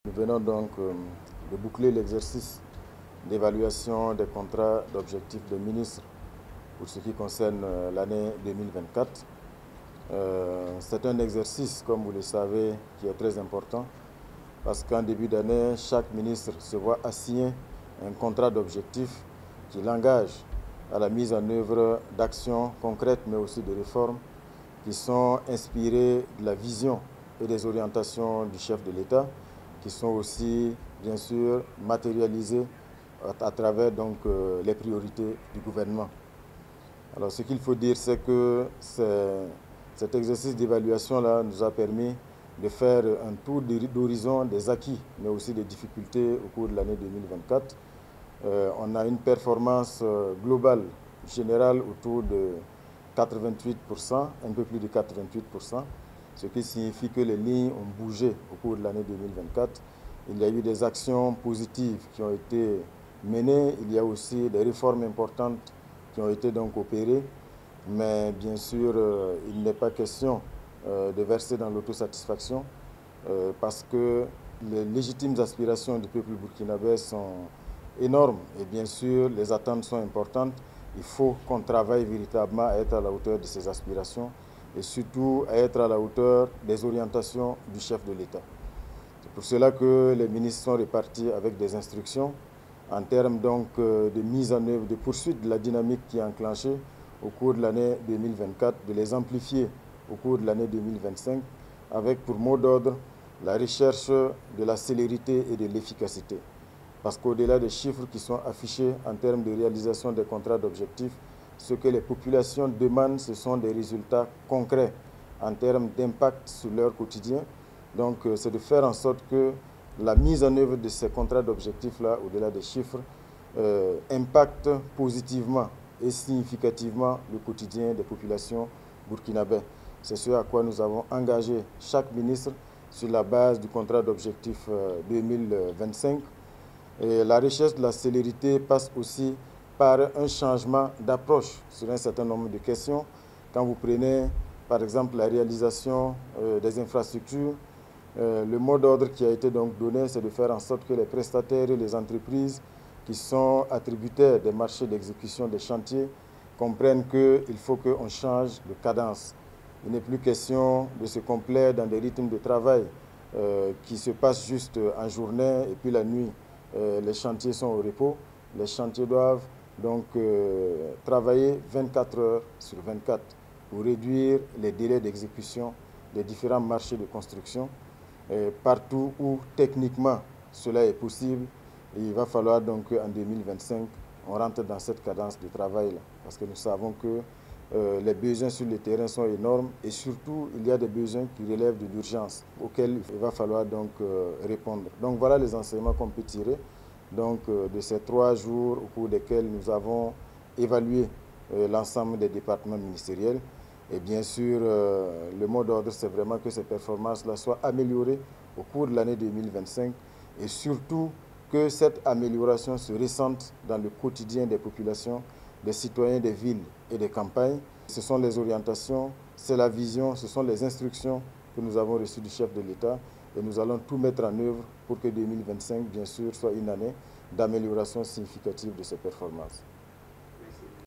Nous venons donc de boucler l'exercice d'évaluation des contrats d'objectifs des ministres pour ce qui concerne l'année 2024. C'est un exercice, comme vous le savez, qui est très important parce qu'en début d'année, chaque ministre se voit assigner un contrat d'objectifs qui l'engage à la mise en œuvre d'actions concrètes mais aussi de réformes qui sont inspirées de la vision et des orientations du chef de l'État, qui sont aussi, bien sûr, matérialisées à travers les priorités du gouvernement. Alors, ce qu'il faut dire, c'est que cet exercice d'évaluation-là nous a permis de faire un tour d'horizon des acquis, mais aussi des difficultés au cours de l'année 2024. On a une performance globale, générale, autour de 88%, un peu plus de 88%, ce qui signifie que les lignes ont bougé au cours de l'année 2024. Il y a eu des actions positives qui ont été menées, il y a aussi des réformes importantes qui ont été donc opérées, mais bien sûr, il n'est pas question de verser dans l'autosatisfaction parce que les légitimes aspirations du peuple burkinabé sont énormes et bien sûr, les attentes sont importantes. Il faut qu'on travaille véritablement à être à la hauteur de ces aspirations et surtout à être à la hauteur des orientations du chef de l'État. C'est pour cela que les ministres sont répartis avec des instructions en termes donc de mise en œuvre, de poursuite de la dynamique qui est enclenchée au cours de l'année 2024, de les amplifier au cours de l'année 2025, avec pour mot d'ordre la recherche de la célérité et de l'efficacité. Parce qu'au-delà des chiffres qui sont affichés en termes de réalisation des contrats d'objectifs, ce que les populations demandent, ce sont des résultats concrets en termes d'impact sur leur quotidien. Donc, c'est de faire en sorte que la mise en œuvre de ces contrats d'objectifs-là, au-delà des chiffres, impacte positivement et significativement le quotidien des populations burkinabées. C'est ce à quoi nous avons engagé chaque ministre sur la base du contrat d'objectifs 2025. Et la recherche de la célérité passe aussi par un changement d'approche sur un certain nombre de questions. Quand vous prenez, par exemple, la réalisation des infrastructures, le mot d'ordre qui a été donc donné, c'est de faire en sorte que les prestataires et les entreprises qui sont attributaires des marchés d'exécution des chantiers comprennent qu'il faut qu'on change de cadence. Il n'est plus question de se complaire dans des rythmes de travail qui se passent juste en journée et puis la nuit. Les chantiers sont au repos. Les chantiers doivent donc travailler 24 heures sur 24 pour réduire les délais d'exécution des différents marchés de construction. Partout où techniquement cela est possible, il va falloir donc qu'en 2025, on rentre dans cette cadence de travail-là. Parce que nous savons que les besoins sur le terrain sont énormes et surtout, il y a des besoins qui relèvent de l'urgence auxquels il va falloir donc répondre. Donc voilà les enseignements qu'on peut tirer donc, de ces 3 jours au cours desquels nous avons évalué l'ensemble des départements ministériels. Et bien sûr, le mot d'ordre, c'est vraiment que ces performances-là soient améliorées au cours de l'année 2025 et surtout que cette amélioration se ressente dans le quotidien des populations, des citoyens des villes et des campagnes. Ce sont les orientations, c'est la vision, ce sont les instructions que nous avons reçues du chef de l'État et nous allons tout mettre en œuvre pour que 2025, bien sûr, soit une année d'amélioration significative de ces performances.